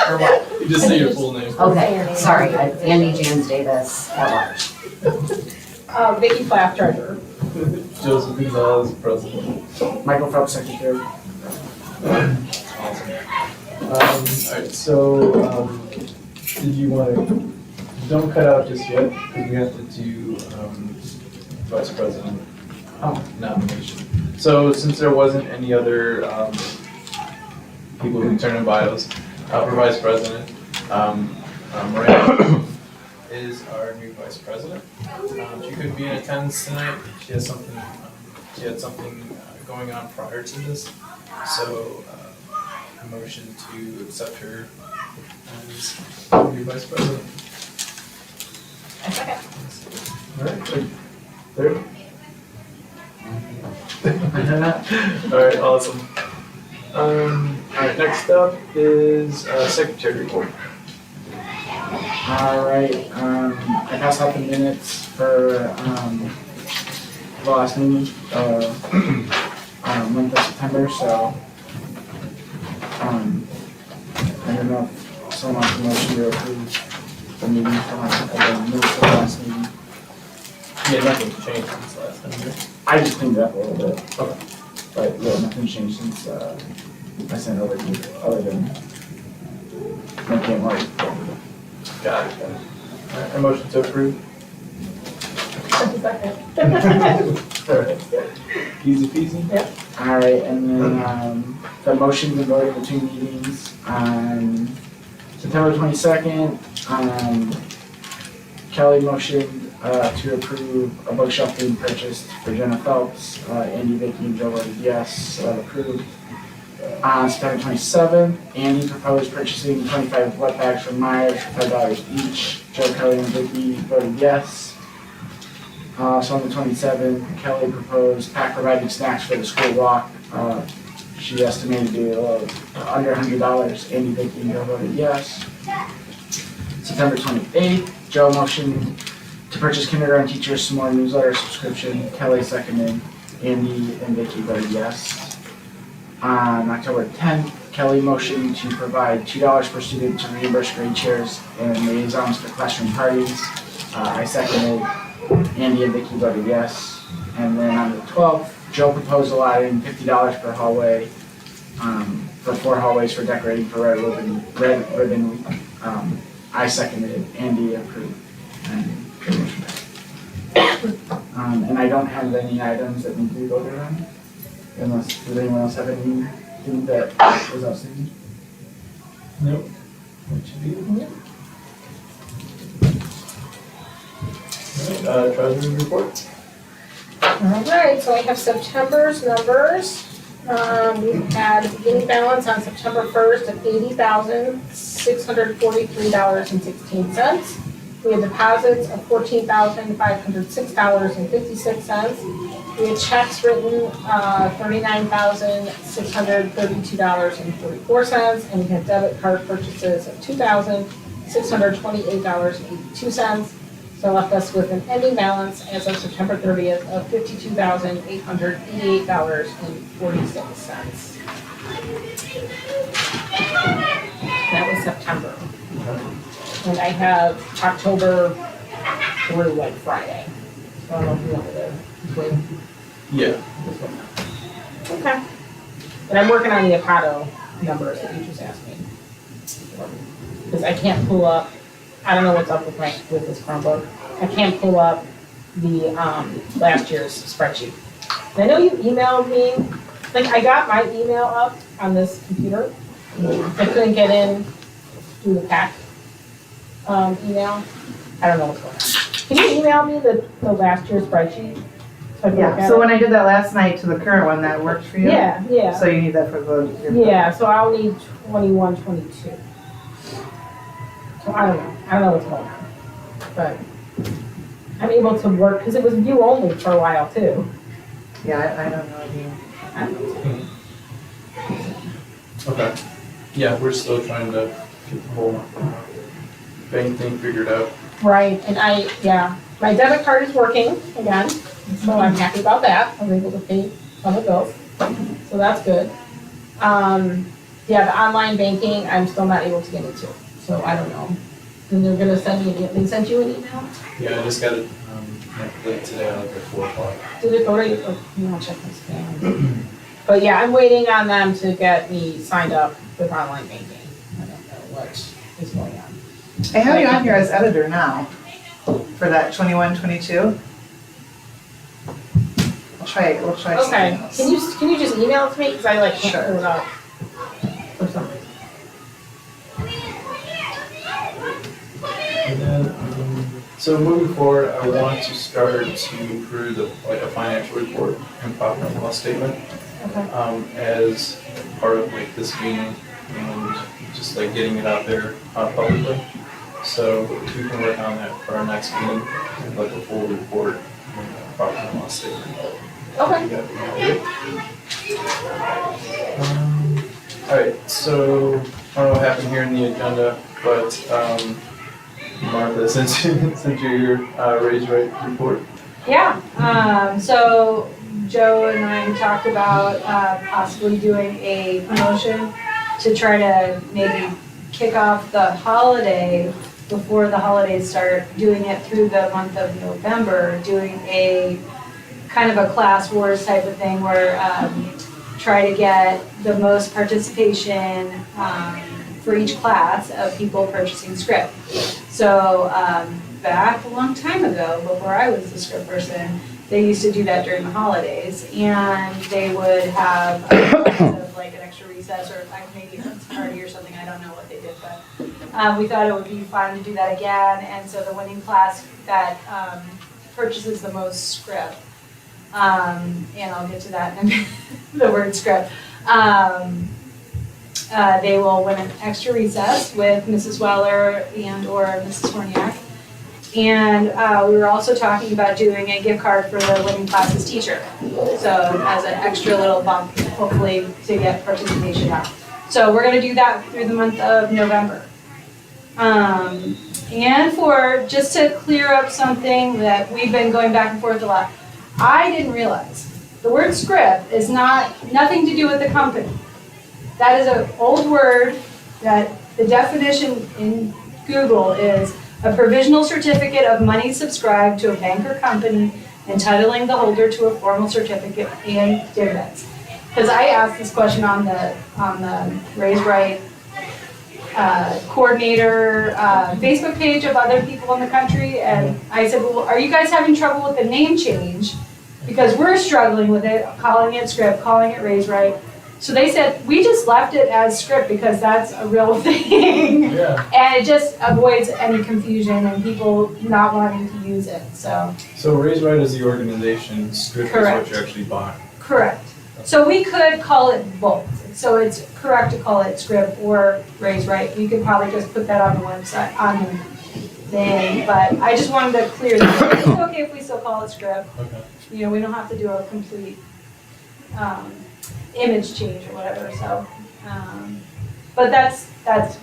Or what? You just say your full name. Okay, sorry, Andy James Davis at large. Vicky Plath, treasurer. Joseph Gonzalez, president. Michael Phelps, secretary. Awesome. Alright, so, did you wanna, don't cut out just yet, because we have to do, vice president nomination. So since there wasn't any other, people who turned in bios, for vice president, Miranda is our new vice president. She couldn't be in attendance tonight, she has something, she had something going on prior to this, so, a motion to accept her as new vice president. A second. Alright, third? Alright, awesome. Alright, next up is, secretary report. Alright, I passed out the minutes for, the last meeting, month of September, so, I don't know if someone wants a motion to approve the meeting from, the minutes of the last meeting. Yeah, nothing changed since last time, right? I just cleaned it up a little bit. Okay. But yeah, nothing's changed since, I sent over to you, other than, I can't worry. Got it. Alright, a motion to approve. Alright, easy peasy. Alright, and then, the motion to vote between meetings on September 22nd, Kelly motioned, to approve a bookshelf being purchased for Jenna Phelps, Andy, Vicky, and Joe voted yes, so that approved. On September 27th, Andy proposed purchasing 25 wet bags from Myers for $5 each. Joe, Kelly, and Vicky voted yes. So on the 27th, Kelly proposed PAC providing snacks for the school walk. She estimated to be a little under $100. Andy, Vicky, and Joe voted yes. September 28th, Joe motioned to purchase kindergarten teachers some more newsletter subscription. Kelly seconded. Andy and Vicky voted yes. On October 10th, Kelly motioned to provide $2 per student to reimburse grade chairs and liaisons for classroom parties. I seconded. Andy and Vicky voted yes. And then on the 12th, Joe proposed allotting $50 per hallway for 4 hallways for decorating for Red Ribbon Week. I seconded. Andy approved. And the motion passed. And I don't have any items that need to be voted on. Unless, does anyone else have anything that was outstanding? Nope. That should be it. Alright, treasury report. Alright, so I have September's numbers. We had a beginning balance on September 1st of $80,643.16. We had deposits of $14,506.56. We had checks written, $39,632.44, and we had debit card purchases of $2,628.82. So left us with an ending balance as of September 30th of $52,888.46. That was September. And I have October through like Friday. So I don't know if you want me to wait Yeah. this one. Okay. And I'm working on the Apado numbers that you just asked me. Because I can't pull up, I don't know what's up with this Chromebook. I can't pull up the last year's spreadsheet. And I know you emailed me, like I got my email up on this computer. I couldn't get in through the PAC email. I don't know what's going on. Can you email me the last year's spreadsheet? So I can look Yeah, at so it? when I did that last night to the current one, that worked for you? Yeah, yeah. So you need that for the. Yeah, so I'll need 21, 22. So I don't know what's going on. But I'm able to work, because it was view only for a while too. Yeah, I don't know if you. Okay. Yeah, we're still trying to get the whole bank thing figured out. Right, and my debit card is working again, so I'm happy about that. I was able to pay some of the bills, so that's good. Yeah, the online banking, I'm still not able to get into, so I don't know. And they're gonna send me, they sent you an email? Yeah, I just got it, late today, like at 4:00. Did it already, oh, you wanna check my spam? But yeah, I'm waiting on them to get me signed up with online banking. I don't know what is going on. I have you on here as editor now for that 21-22. We'll try something Okay, else. can you just email it to me, cause I like can't Sure. pull it up for some reason. And then, so moving forward, I want to start to improve like a financial report and profit and loss statement. Okay. As part of like this meeting and just like getting it out there publicly. So if we can work on that for our next meeting, and like a full report and profit and loss statement. Okay. That'd be great. All right, so I don't know what happened here in the agenda, but Martha, since you're raise rate report. Yeah, so Joe and I talked about possibly doing a promotion to try to maybe kick off the holiday, before the holidays start, doing it through the month of November, doing a kind of a class wars type of thing where try to get the most participation for each class of people purchasing script. So back a long time ago, before I was the script person, they used to do that during the holidays, and they would have like an extra recess or maybe a party or something. I don't know what they did, but we thought it would be fun to do that again. And so the winning class that purchases the most script, and I'll get to that in a minute, the word script. They will win an extra recess with Mrs. Weller and or Mrs. Horniak. And we were also talking about doing a gift card for the winning class's teacher. So as an extra little bump, hopefully to get participation up. So we're gonna do that through the month of November. And for, just to clear up something that we've been going back and forth a lot, I didn't realize, the word script is nothing to do with the company. That is an old word that the definition in Google is a provisional certificate of money subscribed to a bank or company entitling the holder to a formal certificate and dividends. Because I asked this question on the Raise Right coordinator Facebook page of other people in the country, and I said, well, are you guys having trouble with the name change? Because we're struggling with it, calling it script, calling it Raise Right. So they said, we just left it as script because that's a real thing. Yeah. And it just avoids any confusion and people not wanting to use it, so. So Raise Right is the organization, script is Correct. what you actually bought. Correct. So we could call it both. So it's correct to call it script or Raise Right. We could probably just put that on the website, on the thing, but I just wanted to clear that. It's okay if we still call it script. Okay. You know, we don't have to do a complete image change or whatever, so. But that's a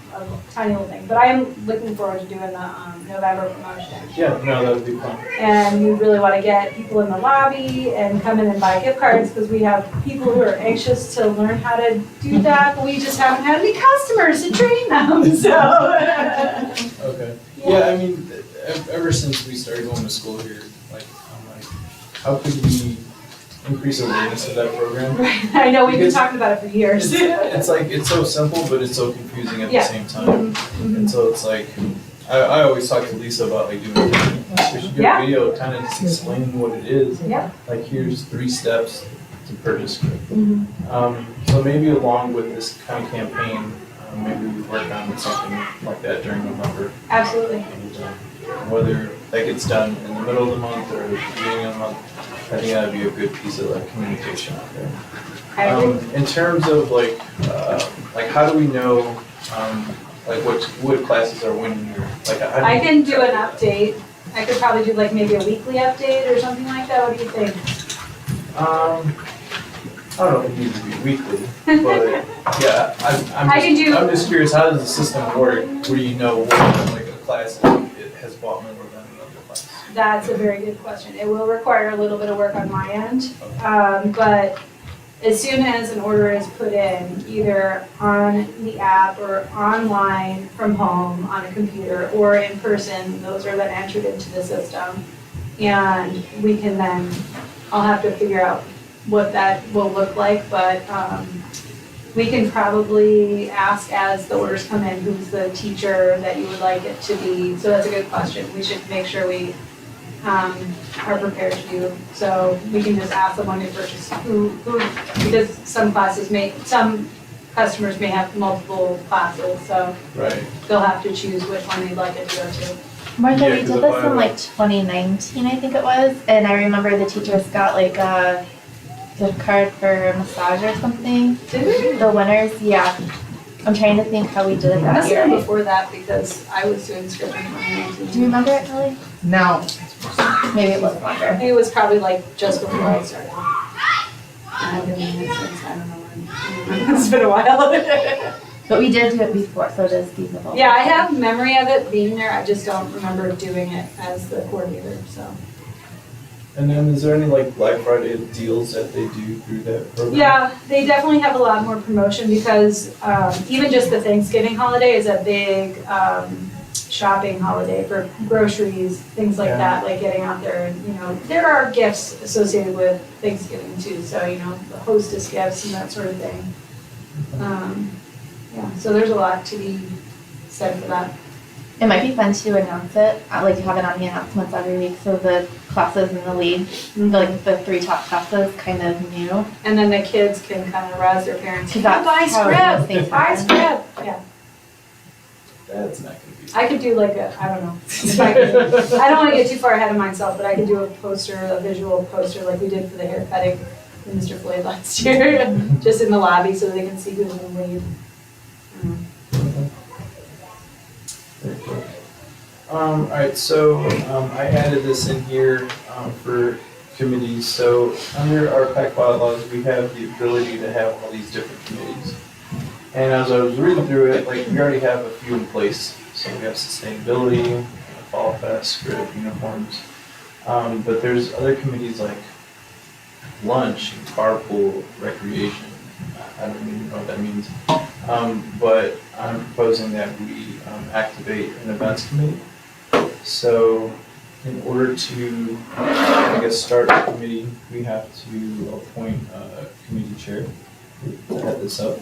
tiny little thing. But I am looking forward to doing the November promotion. Yeah, no, that would be fun. And we really want to get people in the lobby and come in and buy gift cards because we have people who are anxious to learn how to do that, but we just haven't had any customers to train them, so. Okay. Yeah, I mean, ever since we started going to school here, like, I'm like, how could we increase awareness of that program? Right, I know, we've been Because talking about it for years. It's like, it's so simple, but it's so confusing at the Yeah. same time. And so it's like, I always talk to Lisa about like doing, we should do Yeah. a video kind of just explaining what it is. Yeah. Like, here's 3 steps to purchase script. Mhm. So maybe along with this kind of campaign, maybe we work on something like that during November. Absolutely. And, whether that gets done in the middle of the month or the beginning of the month, I think that'd be a good piece of like communication out there. I agree. In terms of like how do we know, like what classes are winning or like how do I you- can do an update. I could probably do like maybe a weekly update or something like that. What do you think? I don't know if it needs to be weekly, but yeah, I'm just curious, how does the system work? Where do you know what like a class it has bought more than another class? That's a very good question. It will require a little bit of work on my end, but as soon as an order is put in, either on the app or online from home on a computer or in person, those are then entered into the system. And we can then, I'll have to figure out what that will look like, but we can probably ask as the orders come in, who's the teacher that you would like it to be. So that's a good question. We should make sure we are prepared to do. So we can just ask someone to purchase who, because some customers may have multiple classes, so Right. they'll have to choose which one they'd like it to go to. Martha, Yeah, we 'cause did if this I in like 2019, I think it was, and I remember the teachers got like a gift card for a massage or something. Did we? The winners, yeah. I'm trying to think how we did it that Must have been year. before that because I was doing script in 2019. Do you remember it, Kelly? No, Maybe it was I longer. think it was probably like just before I started. I've been in it since, I don't know when. It's been a while. But we did do it before, so it is feasible. Yeah, I have memory of it being there, I just don't remember doing it as the coordinator, so. And then is there any like Black Friday deals that they do through that program? Yeah, they definitely have a lot more promotion because even just the Thanksgiving holiday is a big shopping holiday for groceries, things like Yeah. that, like getting out there and, you know, there are gifts associated with Thanksgiving too, so, you know, the hostess gifts and that sort of thing. Yeah, so there's a lot to be said for that. It might be fun to announce it, like have it on the announcements every week, so the classes in the league, like the 3 top classes, kind of knew. And then the kids can kind of razz their parents, Cause buy that's how most script, things buy happen. script, yeah. That's not gonna be. I could do like a, I don't know, if I could, I don't wanna get too far ahead of myself, but I could do a poster, a visual poster like we did for the haircutting with Mr. Floyd last year, just in the lobby so they can see who's in the lead. Very cool. Alright, so I added this in here for committees. So under our PAC bylaws, we have the ability to have all these different committees. And as I was reading through it, like we already have a few in place. So we have sustainability, Fall Fest, script, uniforms. But there's other committees like lunch, and carpool, recreation. I don't even know what that means. But I'm proposing that we activate an events committee. So in order to, I guess, start a committee, we have to appoint a committee chair to head this up.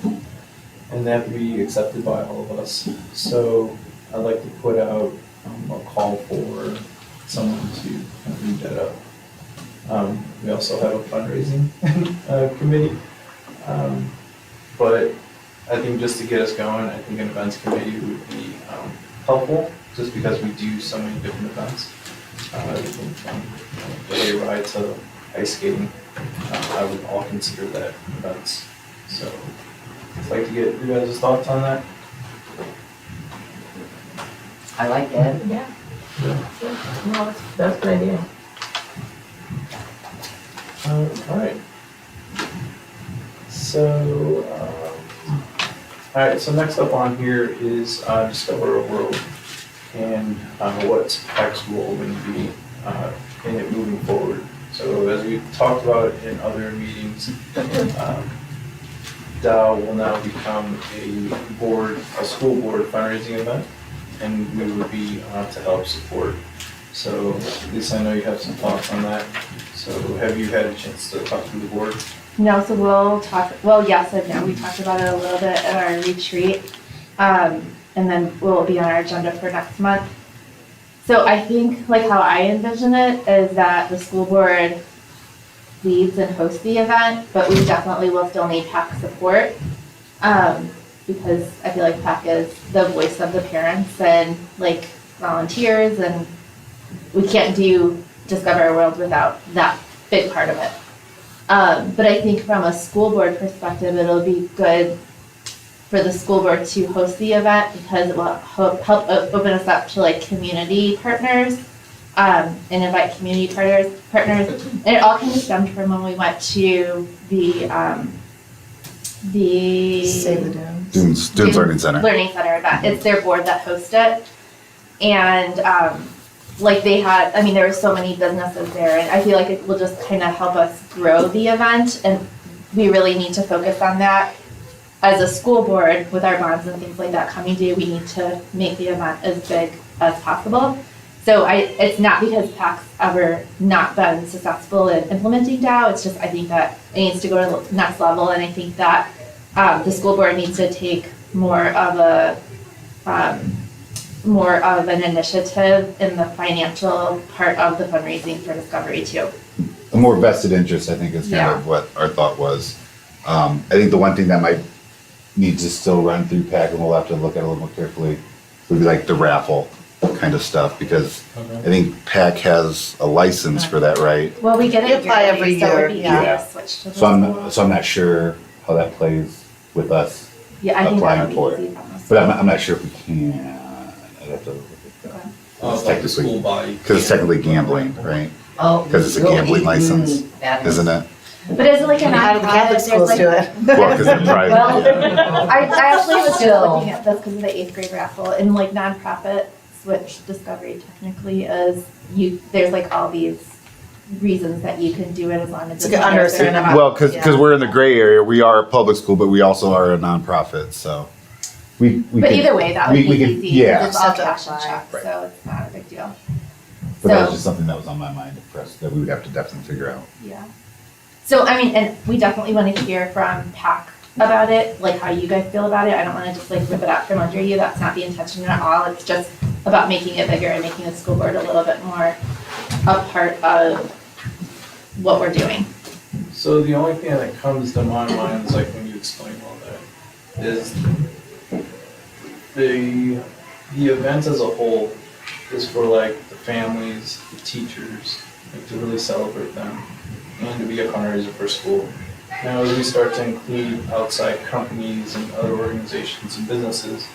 And that be accepted by all of us. So I'd like to put out a call for someone to kind of lead that up. We also have a fundraising committee. But I think just to get us going, I think an events committee would be helpful, just because we do so many different events. Everything from the hay ride to ice skating, I would all consider that events. So I'd like to get your guys' thoughts on that. I like it. Yeah. No, that's a good idea. All right. So, all right, so next up on here is Discover a World and what's PAC's role going to be in it moving forward. So as we talked about in other meetings, DAO will now become a school board fundraising event, and we would be to help support. So Lisa, I know you have some thoughts on that. So have you had a chance to talk to the board? No, so we'll talk, well, yes and no, we talked about it a little bit at our retreat. And then we'll be on our agenda for next month. So I think, like how I envision it, is that the school board leads and hosts the event, but we definitely will still need PAC support. Because I feel like PAC is the voice of the parents and like volunteers, and we can't do Discover Our World without that big part of it. But I think from a school board perspective, it'll be good for the school board to host the event because it will help open us up to like community partners, and invite community partners. And it all kind of stemmed from when we went to the Save the Dunes. Students Learning Center. Learning Center event. It's their board that hosts it. And like they had, I mean, there were so many businesses there, and I feel like it will just kind of help us grow the event and we really need to focus on that. As a school board, with our bonds and things like that coming due, we need to make the event as big as possible. So it's not because PAC's ever not been successful in implementing DAO, it's just I think that it needs to go to the next level, and I think that the school board needs to take more of an initiative in the financial part of the fundraising for Discovery too. A more vested interest, I think, is kind of what our thought was. I think the one thing that might need to still run through PAC, and we'll have to look at it a little more carefully, would be like the raffle kind of stuff, because I think PAC has a license for that, right? Well, we get We it apply yearly, every so year, it'd be yeah. easy to switch to the So school. I'm not sure how that plays with us, Yeah, I think that applying would for be it. easy from the but school. I'm not sure if we can. I'd have to look at that. Like the technically- school body. Because it's technically gambling, right? Oh. 'Cause it's a gambling license, Bad. Isn't it? But is it like a How do the nonprofit, Catholic there's schools like, do it? Well, because they're private. well, I actually was just Still. looking at this because of the 8th grade raffle, and like nonprofits, which Discovery technically is, there's like all these reasons that you can do it as long as It's it's under a certain amount. Well, because we're in the gray area, we are a public school, but we also are a nonprofit, so we But can- either way, that would be we can- easy, yeah. because it's all Just have to cash and apply. check, so it's not a big deal. But that was So- just something that was on my mind for us, that we would have to definitely figure out. Yeah. So, I mean, and we definitely want to hear from PAC about it, like how you guys feel about it. I don't want to just like rip it out from under you. That's not the intention at all. It's just about making it bigger and making the school board a little bit more a part of what we're doing. So the only thing that comes to my mind is like when you explain all that, is the event as a whole is for like the families, the teachers, like to really celebrate them and to be a fundraiser for school. Now, as we start to include outside companies and other organizations and businesses,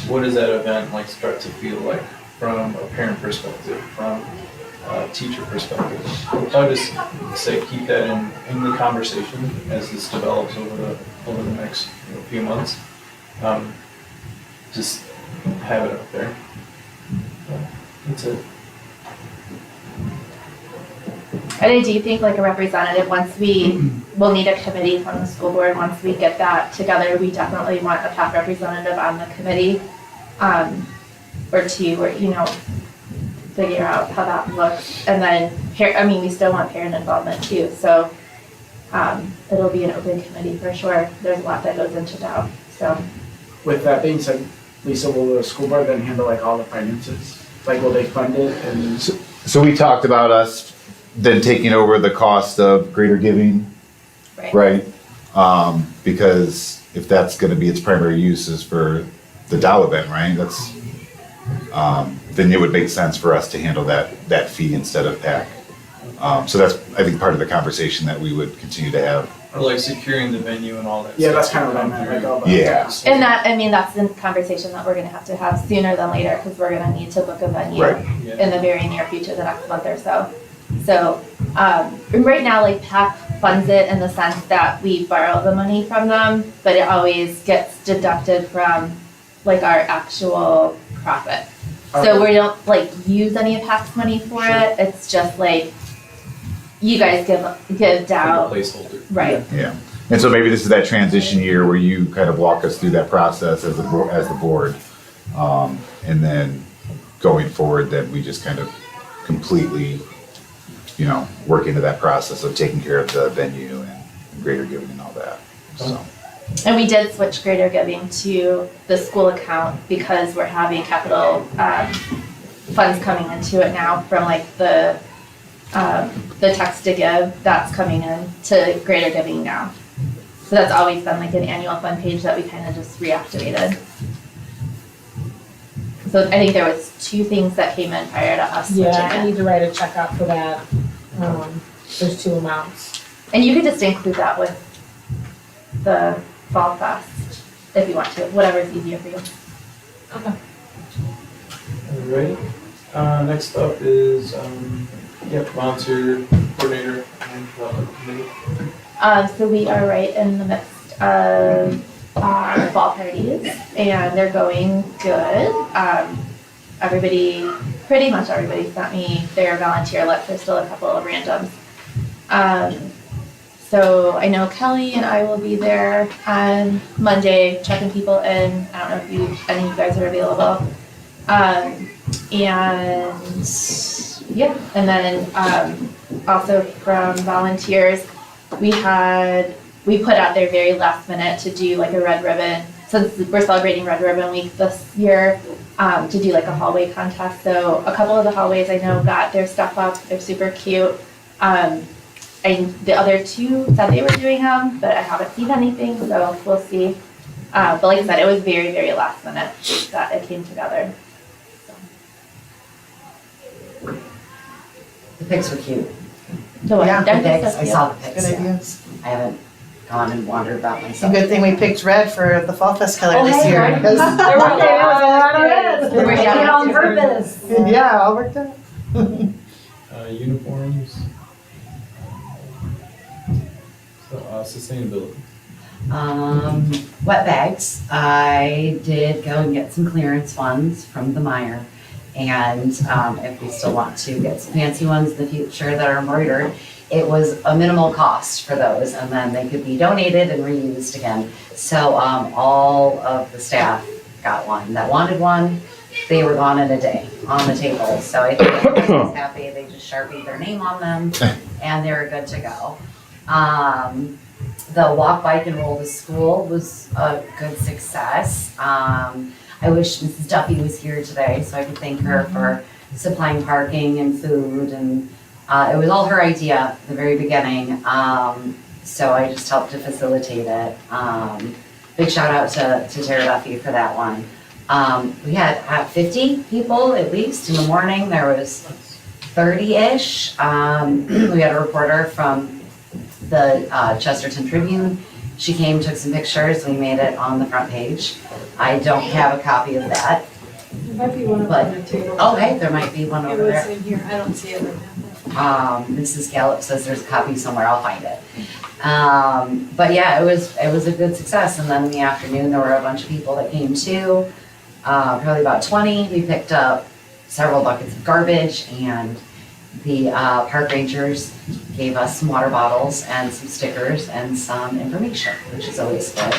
what does that event like start to feel like from a parent perspective, from a teacher perspective? I would just say keep that in the conversation as this develops over the next few months. Just have it up there. That's it. And I do think like a representative, we'll need a committee from the school board. Once we get that together, we definitely want a PAC representative on the committee. Or two, or, figure out how that looks. And then, we still want parent involvement too. So it'll be an open committee for sure. There's a lot that goes into DAO, so. With that being said, Lisa, will the school board then handle like all the finances? Like, will they fund it and? So we talked about us then taking over the cost of greater giving, right? Because if that's gonna be its primary use is for the DAO event, right? That's, then it would make sense for us to handle that fee instead of PAC. So that's, I think, part of the conversation that we would continue to have. Or like securing the venue and all that. Yeah, that's stuff. kind of what I meant, like all the. Yeah. And that's the conversation that we're gonna have to have sooner than later, because we're gonna need to book a venue Right. Yeah. in the very near future, the next month or so. So, right now, like PAC funds it in the sense that we borrow the money from them, but it always gets deducted from like our actual profit. So we don't like use any of PAC's money for it, it's just like, you guys give Like a DAO, placeholder. right? Yeah. And so maybe this is that transition year where you kind of walk us through that process as the board. And then going forward, then we just kind of completely, work into that process of taking care of the venue and greater giving and all that, so. And we did switch greater giving to the school account because we're having capital funds coming into it now from like the text to give, that's coming in to greater giving now. So that's always been like an annual fund page that we kind of just reactivated. So I think there was 2 things that came in prior to us switching Yeah, I it. need to write a check out for that. There's 2 amounts. And you could just include that with the Fall Fest if you want to, whatever's easier for you. Okay. Alright, next up is, volunteer coordinator and development committee. So we are right in the midst of our fall parties, and they're going good. Pretty much everybody sent me their volunteer list. There's still a couple of randoms. So I know Kelly and I will be there on Monday checking people in. I don't know if any of you guys are available. And yeah, and then also from volunteers, we put out there very last minute to do like a red ribbon, since we're celebrating Red Ribbon Week this year, to do like a hallway contest. So a couple of the hallways I know got their stuff up. They're super cute. And the other two said they were doing them, but I haven't seen anything, so we'll see. But like I said, it was very, very last minute that it came together. The pics were cute. So Yeah, The pics, that's I saw the Good pics, yeah. ideas. I haven't gone and wandered about It's a myself. good thing we picked red for the Fall Fest color Oh, this hey, year. right. because- There was a lot of reds. They were doing it on purpose. Yeah, all worked out. Uniforms. So, sustainability. Wet bags. I did go and get some clearance ones from the Meyer. And if we still want to get some fancy ones in the future that are embroidered, it was a minimal cost for those, and then they could be donated and reused again. So all of the staff got one that wanted one. They were gone in a day on the table. So I think everybody was happy. They just sharpied their name on them, and they were good to go. The walk, bike, and roll to school was a good success. I wish Mrs. Duffy was here today so I could thank her for supplying parking and food, and it was all her idea at the very beginning. So I just helped to facilitate it. Big shout out to Tara Duffy for that one. We had 50 people at least in the morning. There was 30-ish. We had a reporter from the Chesterton Tribune. She came, took some pictures, we made it on the front page. I don't have a copy of that. There might be one But- on the table. Oh, hey, there might be one It over was there. in here, I don't see it right now. Mrs. Gallup says there's a copy somewhere, I'll find it. But yeah, it was a good success, and then in the afternoon, there were a bunch of people that came too. Probably about 20, we picked up several buckets of garbage, and the park rangers gave us some water bottles and some stickers and some information, which is always good.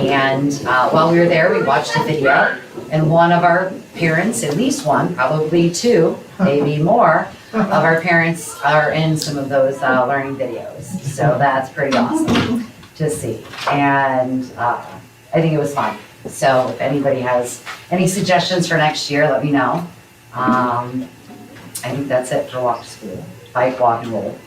And while we were there, we watched a video, and one of our parents, at least one, probably two, maybe more, of our parents are in some of those learning videos. So that's pretty awesome to see. And I think it was fun. So if anybody has any suggestions for next year, let me know. I think that's it for walk to school, bike, walk, and roll.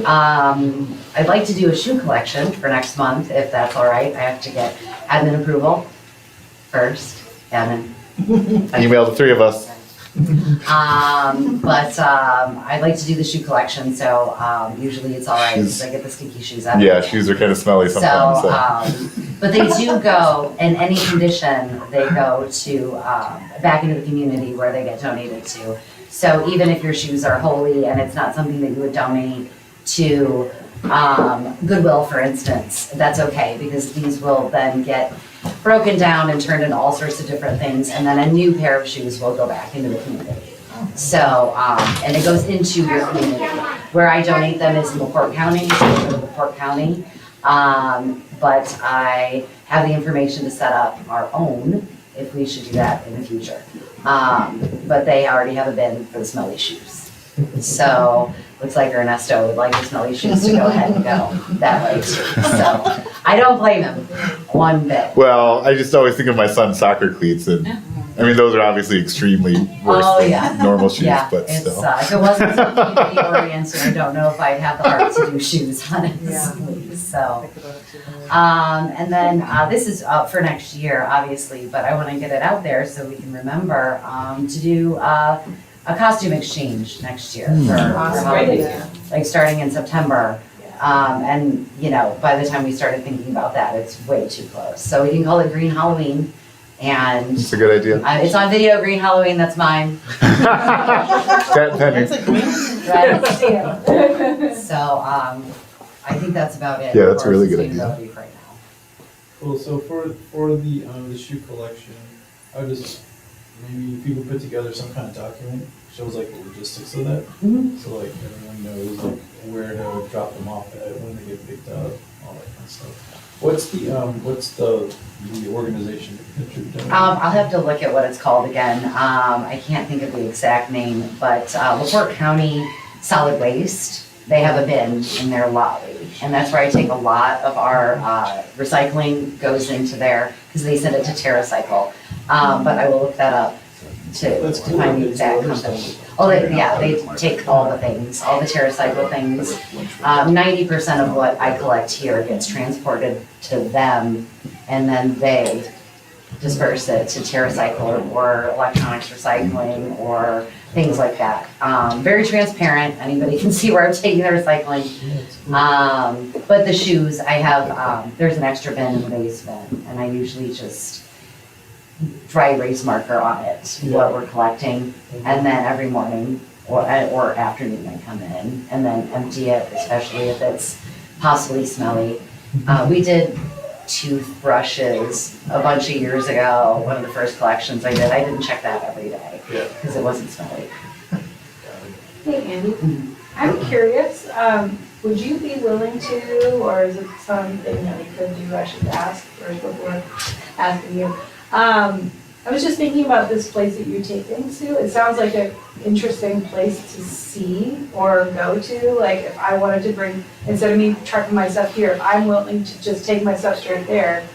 I'd like to do a shoe collection for next month, if that's all right. I have to get admin approval first, and then. Email the three of us. I'd like to do the shoe collection, so usually it's all right, because I get the stinky shoes out. Yeah, shoes are kind of smelly sometimes, so. But they do go, in any condition, they go to, back into the community where they get donated to. So even if your shoes are holy and it's not something that you would donate to Goodwill, for instance, that's okay, because these will then get broken down and turned into all sorts of different things, and then a new pair of shoes will go back into the community. So, and it goes into your community. Where I donate them is in LaPorte County, so they go to LaPorte County. But I have the information to set up our own, if we should do that in the future. But they already have a bin for the smelly shoes. So, looks like Ernesto would like the smelly shoes to go ahead and go that way too. So, I don't blame him one bit. Well, I just always think of my son's soccer cleats, and I mean, those are obviously extremely worse Oh, than yeah. normal shoes, Yeah, but it's, still. if it wasn't so community oriented, I don't know if I'd have the heart to do shoes on it, Yeah. so. And then, this is for next year, obviously, but I wanna get it out there so we can remember, to do, a costume exchange next year for Awesome. Great Halloween, idea. like starting in September. And, you know, by the time we started thinking about that, it's way too close. So we can call it Green Halloween, and It's a good idea. it's on video, Green Halloween, that's mine. That penny. That's a green. Right. So, I think that's about it. Yeah, that's a for really good idea. sustainability right now. Cool, so for the shoe collection, I would just maybe if you could put together some kind of document, shows like the logistics of that. Mhm. So like everyone knows like where to drop them off at, when they get picked up, all that kind of stuff. What's the organization that you're doing? I'll have to look at what it's called again. I can't think of the exact name, but LaPorte County Solid Waste, they have a bin in their lobby. And that's where I take a lot of our recycling goes into there, because they send it to TerraCycle. But I will look that up to That's cool. find the exact company. Oh, they take all the things, all the TerraCycle things. 90% of what I collect here gets transported to them, and then they disperse it to TerraCycle or electronics recycling or things like that. Very transparent, anybody can see where I'm taking the recycling. But the shoes, I have, there's an extra bin in the basement, and I usually just dry erase marker on it, what we're collecting, and then every morning or afternoon I come in and then empty it, especially if it's possibly smelly. We did toothbrushes a bunch of years ago, one of the first collections I did. I didn't check that every day Yeah. because it wasn't smelly. Hey Andy, I'm curious, would you be willing to, or is it something that we could do, I should ask first before asking you? I was just thinking about this place that you take things to. It sounds like an interesting place to see or go to. Like if I wanted to bring, instead of me trucking my stuff here, if I'm willing to just take my stuff straight there,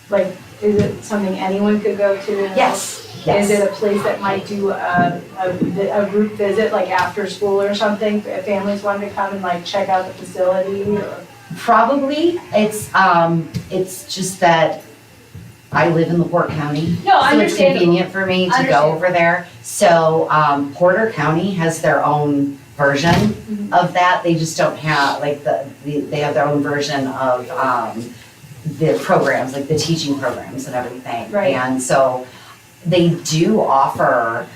like is it something anyone could go to? Yes. Is it a place that might do a group visit, like after school or something, if families wanted to come and like check out the facility or? Probably. It's just that I live in LaPorte County. No, So it's understandable. convenient for me to go Understandable. over there. So, Porter County has their own version Mhm. of that. They just don't have, like, they have their own version of, the programs, like the teaching programs and everything. Right. And so they do offer,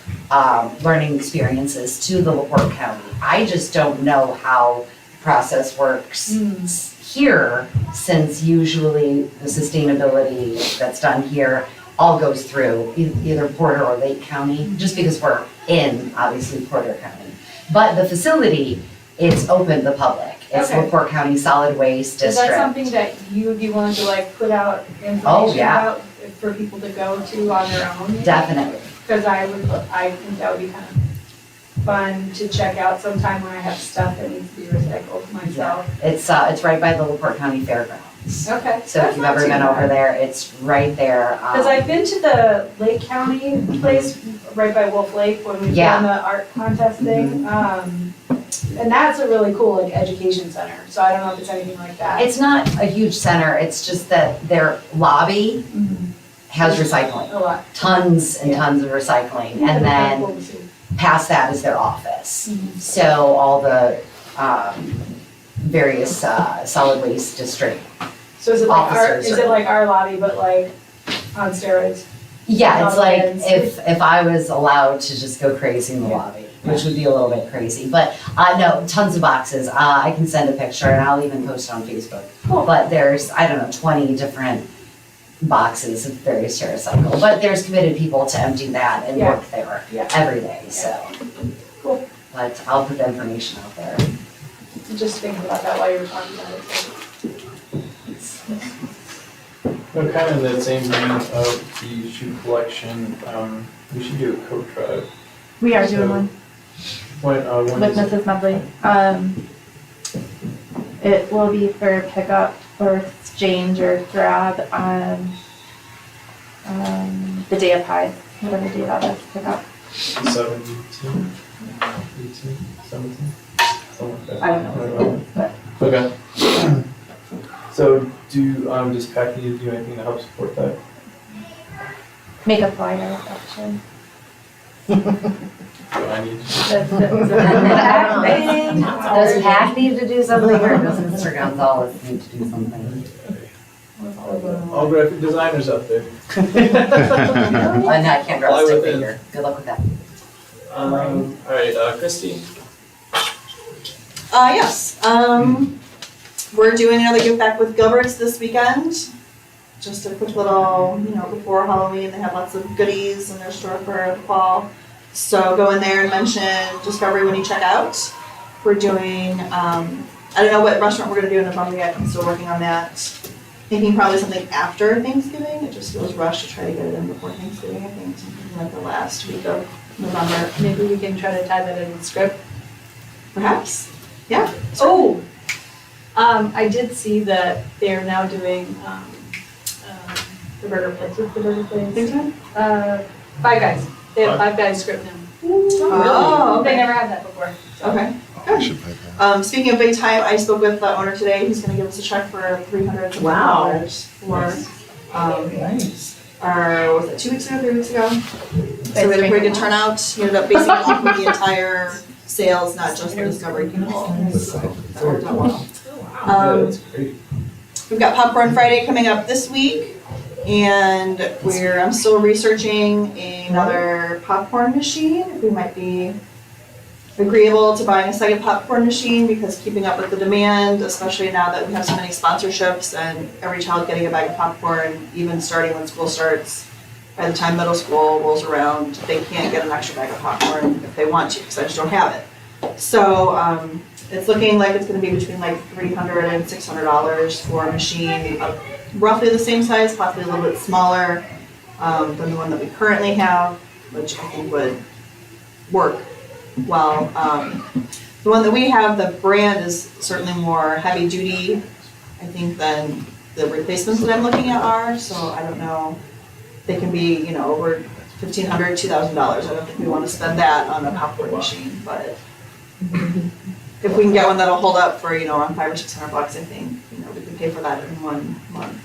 learning experiences to the LaPorte County. I just don't know how the process works here, since usually the sustainability that's done here all goes through either Porter or Lake County, just because we're in, obviously, Porter County. But the facility, it's open to the public. It's Okay. LaPorte County Solid Waste Is District. that something that you would be willing to like put out Oh, information yeah. about for people to go to on their own? maybe? Definitely. Because I think that would be kind of fun to check out sometime when I have stuff that needs to be recycled myself. It's right by the LaPorte County Fairgrounds. Okay. So if you've ever been over there, it's right there. Because I've been to the Lake County place right by Wolf Lake when we've Yeah. done the art contest thing. And that's a really cool like education center. So I don't know if it's anything like that. It's not a huge center, it's just that their lobby Mhm. has recycling. A lot. Tons and tons of recycling. Yeah, And that'd be then cool to see. past that is their office. Mhm. So all the various solid waste district. So is it like Officers are- our lobby but like on steroids? Yeah, it's All like kids. if I was allowed to just go crazy in the lobby, which would be a little bit crazy. But no, tons of boxes. I can send a picture and I'll even post it on Facebook. Cool. But there's, I don't know, 20 different boxes of various TerraCycle. But there's committed people to empty that and Yeah. work there Yeah. every day, so. Cool. But I'll put the information out there. Just thinking about that while you were talking about it. No, kind of in that same vein of the shoe collection, we should do a coat drive. We are So, doing one When with is it? Mrs. Medley. It will be for pickup or exchange or grab on the day of Pi, whatever day that is, pickup. 17, 18, 17, something like that. I don't know, but Okay. So does PAC need to do anything to help support that? make a flyer, actually. Do I need to? Does PAC need to do something or does Mr. Gonzalez need to do something? All graphic designers out there. Oh, no, I can't draw Fly a stick with it. figure. Good luck with that. All right, Christy. Yes, we're doing another give back with Gilbert's this weekend. just a quick little, before Halloween, they have lots of goodies in their store for the fall. So go in there and mention Discovery when you check out. We're doing, I don't know what restaurant we're gonna do in November yet, I'm still working on that. Thinking probably something after Thanksgiving, it just feels rushed to try to get it in before Thanksgiving, I think, something like the last week of November, Maybe we can try to tie that in the script. perhaps, yeah. Oh, I did see that they're now doing, the burger place, what's the burger place? Think time? Five Guys, they have Five Guys script now. Oh, They okay, never had that before. okay. I should pay that. Speaking of big time, I spoke with the owner today, he's gonna give us a check for $300 Wow. for, Nice. our, what was it, 2 weeks ago, 3 weeks ago? So we had a pretty good turnout, he ended up basing it off of the entire sales, not just the Discovery people, so that worked out well. Yeah, that's great. We've got Popcorn Friday coming up this week, and I'm still researching another popcorn machine, if we might be agreeable to buying a second popcorn machine, because keeping up with the demand, especially now that we have so many sponsorships and every child getting a bag of popcorn, even starting when school starts, by the time middle school rolls around, they can't get an extra bag of popcorn if they want to, because I just don't have it. So, it's looking like it's gonna be between like $300 and $600 for a machine of roughly the same size, possibly a little bit smaller than the one that we currently have, which I think would work well. The one that we have, the brand is certainly more heavy duty, I think, than the replacements that I'm looking at are, so I don't know. They can be, over $1,500, $2,000. I don't think we want to spend that on a popcorn machine, but if we can get one that'll hold up for, around $500 or $600, I think, we can pay for that in 1 month.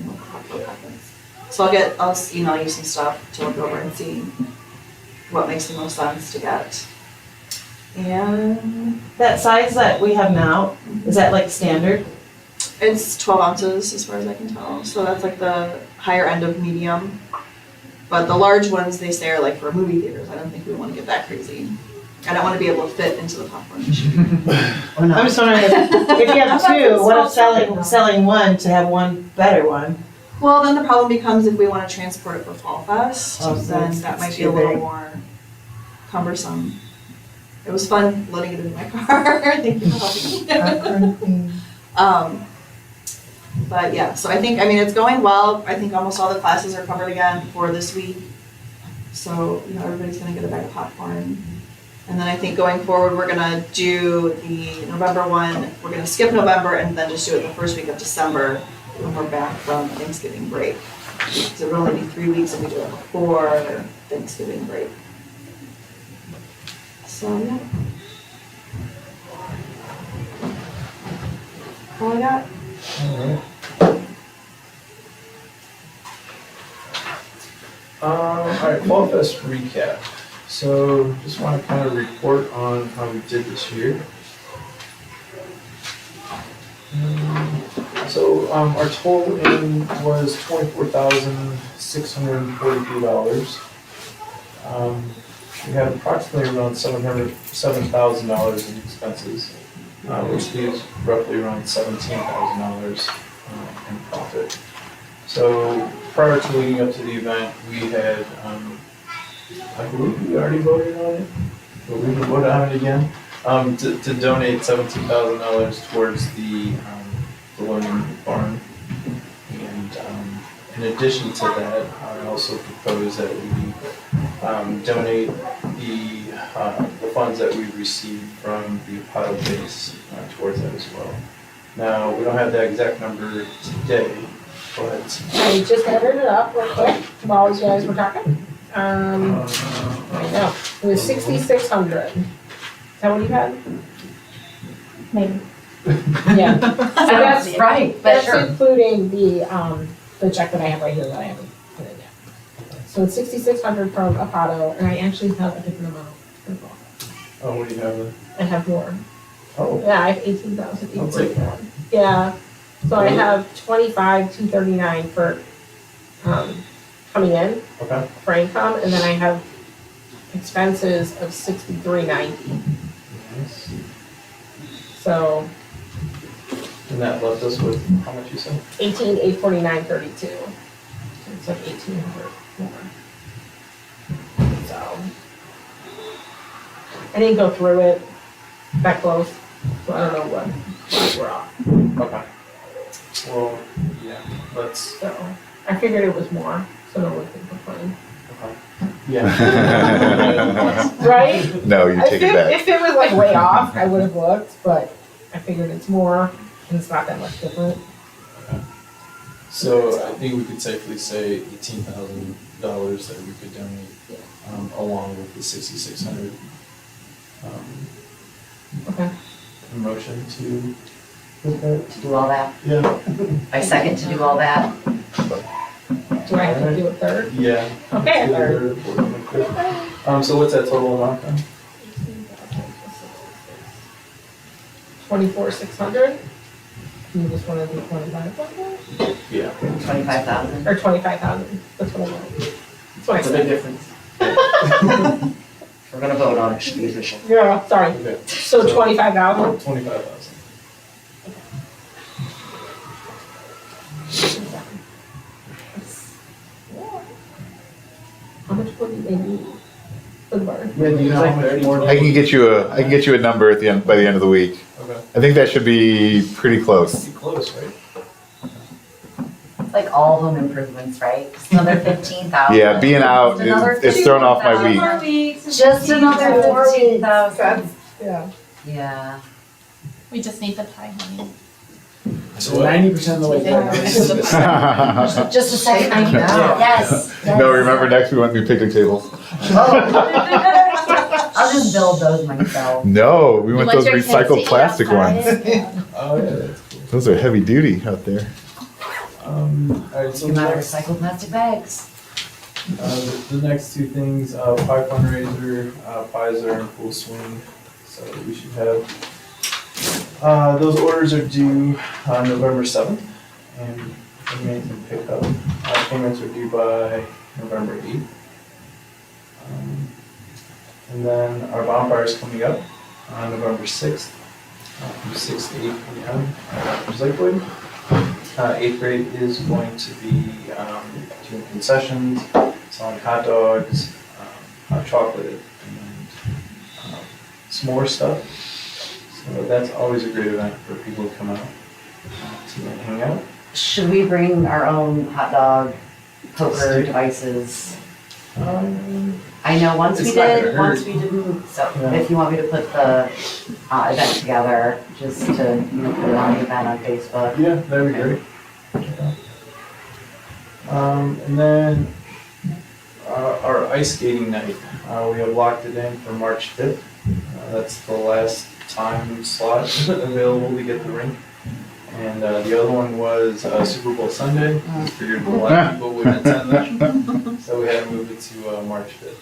What happens. So I'll email you some stuff to look over and see what makes the most sense to get. And That size that we have now, is that like standard? it's 12 ounces as far as I can tell, so that's like the higher end of medium. But the large ones, they say, are like for movie theaters. I don't think we want to get that crazy. I don't want to be able to fit into the popcorn machine. I'm just wondering if you have two, what if selling one to have one better one? Well, then the problem becomes if we want to transport it for Fall Fest, Oh, so then it's- that might it's be a too little big. more cumbersome. It was fun loading it in my car. Thank you for helping. But yeah, so it's going well. I think almost all the classes are covered again for this week. So, everybody's gonna get a bag of popcorn. And then I think going forward, we're gonna do the November one. We're gonna skip November and then just do it the first week of December when we're back from Thanksgiving break. So it'll only be 3 weeks and we do it before Thanksgiving break. So, yeah. All I got. Alright. Alright, Fall Fest recap. So just want to kind of report on how we did this year. So our total in was $24,643. We had approximately around $7,000 in expenses, which leaves roughly around $17,000 in profit. So prior to leading up to the event, we had, I believe we already voted on it, but we can vote on it again, to donate $17,000 towards the learning barn. And in addition to that, I also propose that we donate the funds that we received from the Apollo base towards that as well. Now, we don't have that exact number today, but I just added it up real quick while you guys were talking. I know, it was 6,600. Is that what you had? Maybe. Yeah. So that's Right, but That's sure. including the check that I have right here that I haven't put in yet. So it's 6,600 from Apollo, and I actually have a different amount. oh, what do you have? I have more. Oh, Yeah, I have 18,000. I'll take that. Yeah, so I have 25,239 for coming in Okay. for income, and then I have expenses of 6390. Nice. So And that left us with, how much you said? 18,849.32. So it's like 1,800 more. So. I didn't go through it that close, so I don't know what we're off. Okay. Well, yeah, let's, So I figured it was more, so no one can complain. yeah. Right? No, you take it back. If it was like way off, I would have looked, but I figured it's more and it's not that much different. So I think we could safely say $18,000 that we could donate, along with the 6,600. Okay. Motion to. To do all that. Yeah. I second to do all that. Do I have to do a third? Yeah. Okay, a Either third. third or fourth and fifth. So what's that total amount then? 24,600? You just wanna do 25,000? Yeah. 25,000. Or 25,000, that's what I want. That's what I It's a big said. difference. We're gonna vote on it, should be official. Yeah, sorry, Okay. so 25,000? 25,000. How much would they need for the barn? Yeah, do you know how much more? I can get you a number at the end, by the end of the week. Okay. I think that should be pretty close. Pretty close, right? It's like all home improvements, right? Just another 15,000. Yeah, being out, Just another it's thrown off my 15,000. week. More weeks. Just another 4 weeks. 15,000. Yeah. Yeah. We just need the pie, honey. So 90% of the way down. Just a second, I need to, Yeah. yes. No, remember next we want new picnic tables. Oh. I'll just build those myself. No, we want You those your kids to recycled eat plastic ones. outside? Oh, yeah, that's cool. Those are heavy duty out there. Alright, so You matter next, recycled plastic bags. the next two things, pie fundraiser, pies are in full swing, so we should have. Those orders are due on November 7th, and we can pick up. Payments are due by November 8th. And then our bonfire is coming up on November 6th, from 6 to 8 p.m. at Lakewood. 8th grade is going to be doing concessions, selling hot dogs, hot chocolate, and s'more stuff. So that's always a great event for people to come out to hang out. Should we bring our own hot dog poker devices? I know once we It's not did, gonna once hurt. we didn't, so Yeah. if you want me to put the event together, just to, put it on the event on Facebook. Yeah, that'd be great. And then our ice skating night, we have locked it in for March 5th. That's the last time slot available to get the rink. And the other one was Super Bowl Sunday. We figured a lot of people wouldn't attend that, so we had to move it to March 5th.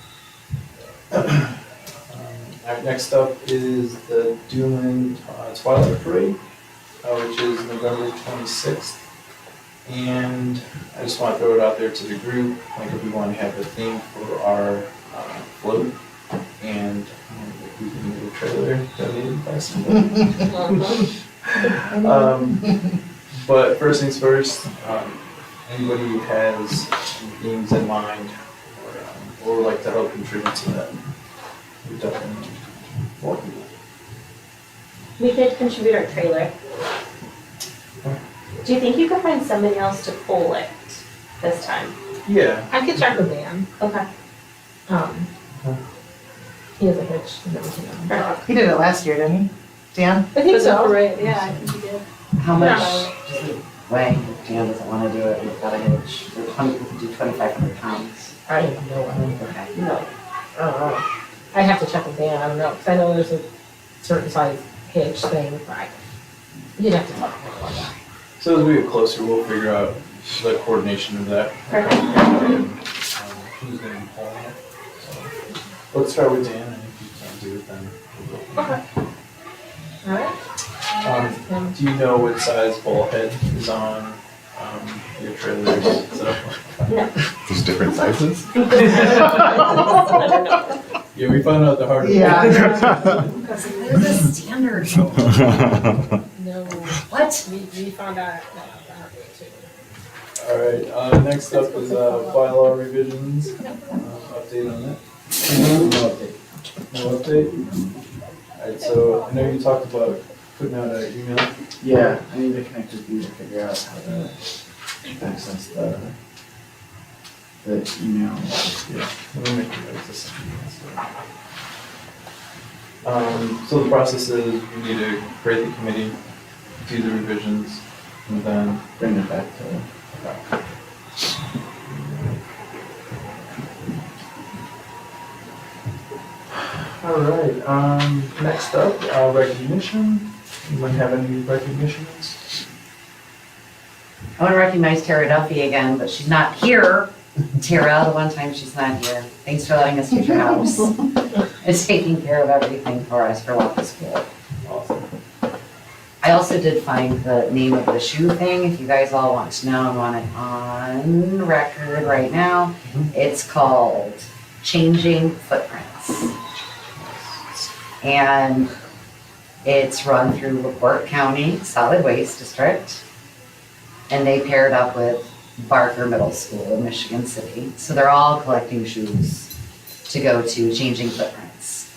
Next up is the Doolin Twilight Parade, which is November 26th. And I just want to throw it out there to the group, like if we want to have a theme for our float, and if we can get a trailer donated by somebody. But first things first, anybody who has themes in mind or would like to help contribute to that, we definitely welcome it. We could contribute our trailer. Do you think you could find somebody else to pull it this time? Yeah, I could check with Dan. Okay. He has a hitch and everything. He did it last year, didn't he? Dan? I think so. Right, yeah, I think you did. How much Yeah. does it weigh? If Dan doesn't wanna do it, we've got a hitch. We could do 2,500 pounds. I have no idea. Okay. No, I don't know. I have to check with Dan, I don't know, because I know there's a certain size hitch thing, but you'd have to talk to him about that. so as we get closer, we'll figure out the coordination of that. Perfect. And, who's gonna be pulling it. So, let's start with Dan, and if you can't do it, then we'll go. Okay. All right. Do you know what size ball head is on your trailers? There's different sizes? Yeah, we found out the hard way. Yeah. There's a standard. No, No, What? we found out that the hard way too. Alright, next up is bylaw revisions, update on that. No update. No update? Alright, so I know you talked about putting out an email. Yeah, I need to connect with you to figure out how to access the email. Yeah, let me make a note of this. So the process is we need to create the committee, do the revisions, and then Bring it back to. Alright, next up, recognition. Anyone have any recognitions? I want to recognize Tara Duffy again, but she's not here. Tara, the one time she's not here. Thanks for letting us use your house. It's taking care of everything for us for Walk to School. Awesome. I also did find the name of the shoe thing, if you guys all want to know and want it on record right now. It's called Changing Footprints. And it's run through LaPorte County Solid Waste District. And they paired up with Barker Middle School in Michigan City. So they're all collecting shoes to go to Changing Footprints.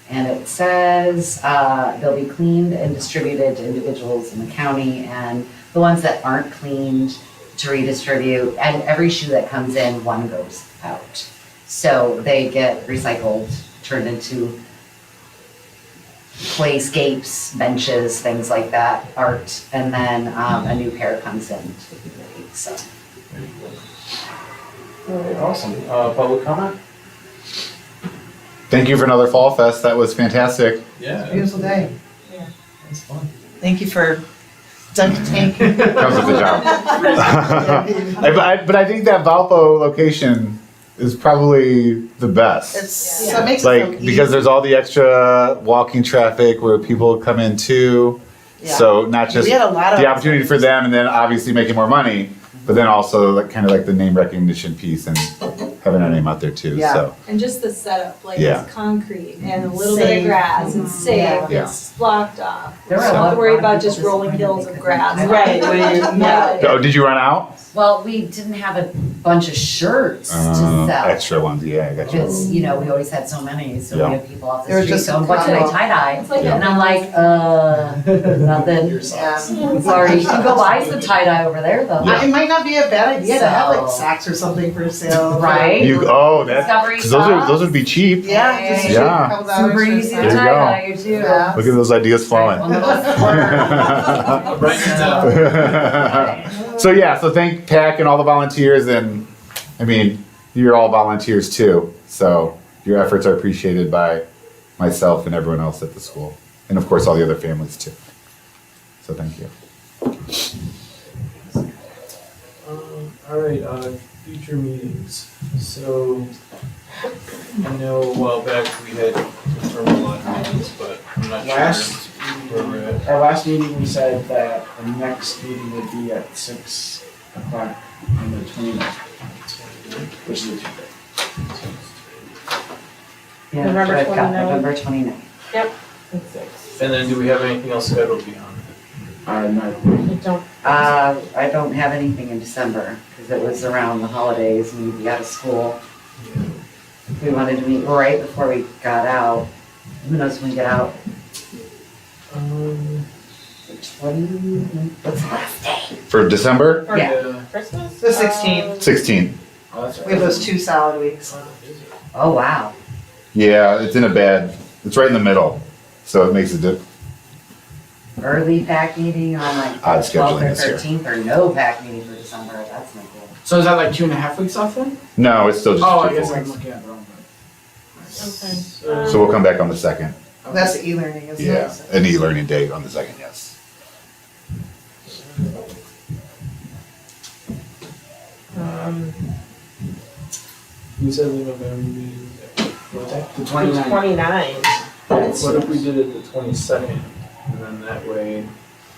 And it says they'll be cleaned and distributed to individuals in the county, and the ones that aren't cleaned to redistribute, and every shoe that comes in, one goes out. So they get recycled, turned into playscapes, benches, things like that, art, and then a new pair comes in to the community, so. Alright, awesome. Public comment? Thank you for another Fall Fest. That was fantastic. Yeah. Beautiful day. That's fun. Thank you for dunk tank. Comes with the job. But I think that Valpo location is probably the best. It's, so it makes it so Like, easy. because there's all the extra walking traffic where people come in too. Yeah. So not just We had a lot of. the opportunity for them and then obviously making more money, but then also like kind of like the name recognition piece and having our name out there too, Yeah. so. And just the setup, like Yeah. it's concrete and a little bit of Safe. grass, it's safe, Yeah. it's blocked off. There were You a don't lot have to worry of about people just rolling disappointed hills they of couldn't grass. do Right, where you- Yeah. Oh, did you run out? Well, we didn't have a bunch of shirts to sell. Extra ones, yeah, I got you. Because, we always had so many, so Yeah. we have people off There the was street just going, a what's my couple. tie-dye? It's like Yeah. And I'm like, nothing. Your socks. Sorry, you can go buy some tie-dye over there though. Yeah. It might not be a bad idea to have like So- socks or something for sale. Right? That, Discovery cause socks. those would be cheap. Yeah, just Yeah. a couple dollars Super for easy to There you socks. go. tie-dye you too. Yeah. Look at those ideas flowing. One of those square- I'll write it down. So yeah, so thank PAC and all the volunteers, and I mean, you're all volunteers too, so your efforts are appreciated by myself and everyone else at the school, and of course all the other families too. So thank you. Alright, future meetings. So, I know a while back we had confirmed a lot of meetings, but I'm not Last- sure where we're at. Our last meeting, we said that the next meeting would be at 6 o'clock on the 29th, which is a Tuesday. Yeah, November I've got 29th. November 29th. It's 6. And then do we have anything else scheduled beyond No, You don't. I don't have anything in December, because it was around the holidays and we'd be out of school. We wanted to meet right before we got out. Who knows when we get out? The 20, what's the last day? For December For Yeah. Christmas? The 16th. 16th. Oh, that's right. We have those 2 solid weeks. Oh, wow. Yeah, it's right in the middle, so it makes it Early PAC meeting on like Odd 12th scheduling or this year. 13th, or no PAC meeting for December, that's not cool. So is that like 2.5 weeks off then? No, it's still just Oh, I 2 guess full I'm weeks. looking at the wrong one. Okay. So we'll come back on the 2nd. That's the e-learning, isn't it? Yeah, an e-learning day on the 2nd, yes. You said the November meeting, what day? The 29th. 29. What if we did it the 22nd, and then that way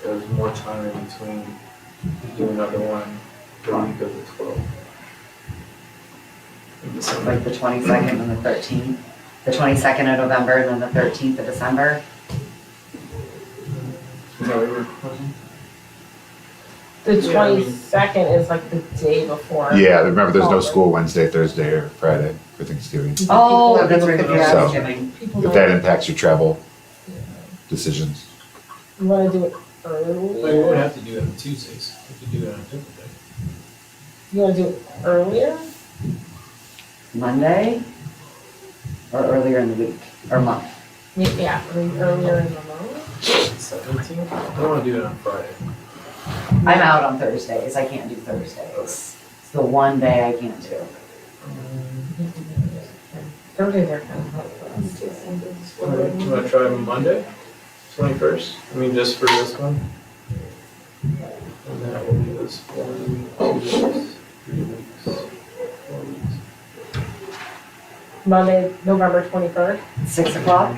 there's more time in between to do another one the week of the 12th? In December. Like the 22nd and the 13th. The 22nd of November and then the 13th of December. Is that what you're proposing? The Yeah, I mean- 22nd is like the day before. Yeah, remember, there's no school Wednesday, Thursday, or Friday for Thanksgiving. Oh, that's right, People for So- Thanksgiving. People If might- that impacts your travel decisions. You wanna do it Well, you won't earlier? have to do it on Tuesdays, you could do it on a different day. You wanna do it earlier? Monday? Or earlier in the week, or month? Yeah, earlier in the month. 17th? I don't wanna do it on Friday. I'm out on Thursdays, I can't do Thursdays. It's the one day I can't do. Thursdays are kind of hard for us. Alright, you wanna try Monday, 21st? I mean, just for this one? And that will leave us 4 weeks, 3 weeks, 4 weeks. Monday, November 23rd. 6 o'clock?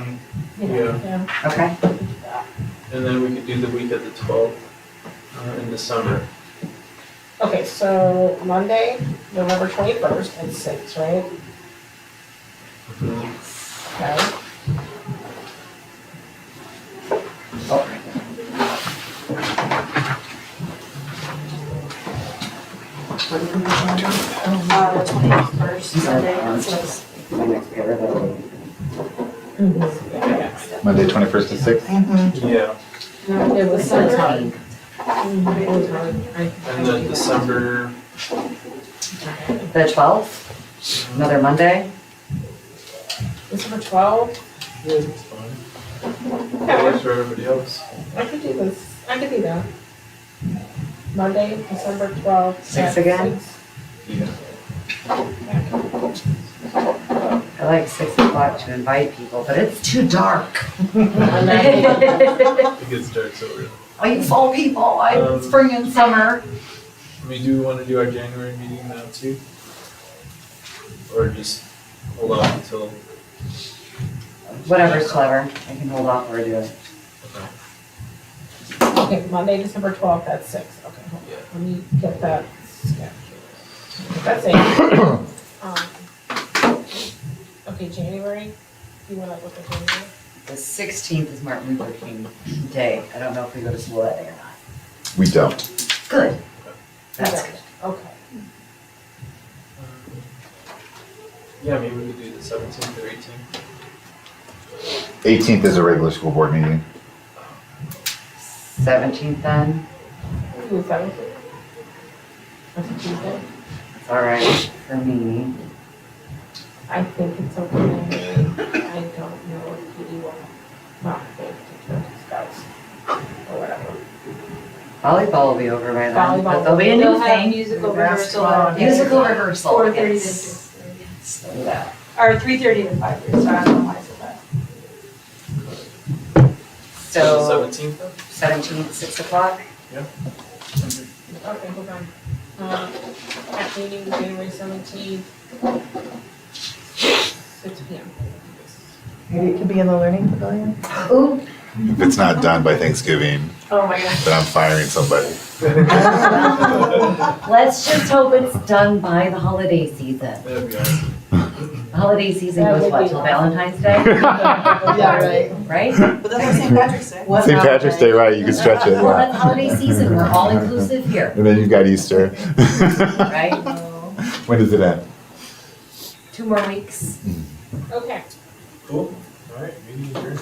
Yeah, Yeah. Okay. and then we could do the week of the 12th, in December. Okay, so Monday, November 21st at 6, right? Okay. The 21st, Monday, My next pair of those. Monday, 21st to 6th? Yeah, It was sometime. and then December, The 12th, another Monday? December 12th, yeah, it's fine. That works for everybody else. I could do this, I could do that. Monday, December 12th. 6 at again? 6. Yeah. I like 6 o'clock to invite people, but it's too dark. It gets dark so early. Like fall people, spring and summer. I mean, do we wanna do our January meeting now too? Or just hold off until, Whatever's clever, I can hold off or do it. okay. Okay, Monday, December 12th at 6. Okay, hold on. Yeah. Let me get that scheduled. That's it. Okay, January, you wanna look at January? The 16th is Martin Luther King Day. I don't know if we go to school that day or not. We don't. Good. That's Okay. good. Okay. Yeah, maybe we could do the 17th or 18th. 18th is a regular school board meeting. 17th then, Do the 17th. That's a Tuesday. it's all right for me. I think it's okay. I don't know if PD will not be able to scouts or whatever. Volleyball will be over by then, Volleyball but there'll be a new They'll have thing. musical rehearsal at Musical rehearsal. 4:30 Yes. to 6:30. Yes, do that. Or 3:30 to 5:30, so I don't know why I said that. So, 17th then? 17th, 6 o'clock? Okay, hold on. At meeting January 17th, 6 PM. Maybe it could be in the learning pavilion? Ooh. If it's not done by Thanksgiving, Oh my gosh. then I'm firing somebody. Let's just hope it's done by the holiday season. That'd be awesome. The holiday season That goes would what, be till awesome. Valentine's Day, Yeah, right. right? But that's like St. Patrick's Day. What St. Patrick's Day, right, you can stretch it, Well, yeah. that's holiday season, we're all inclusive here, And then you've got Easter. right? When does it end? 2 more weeks. Okay. Cool, alright, meeting adjourned.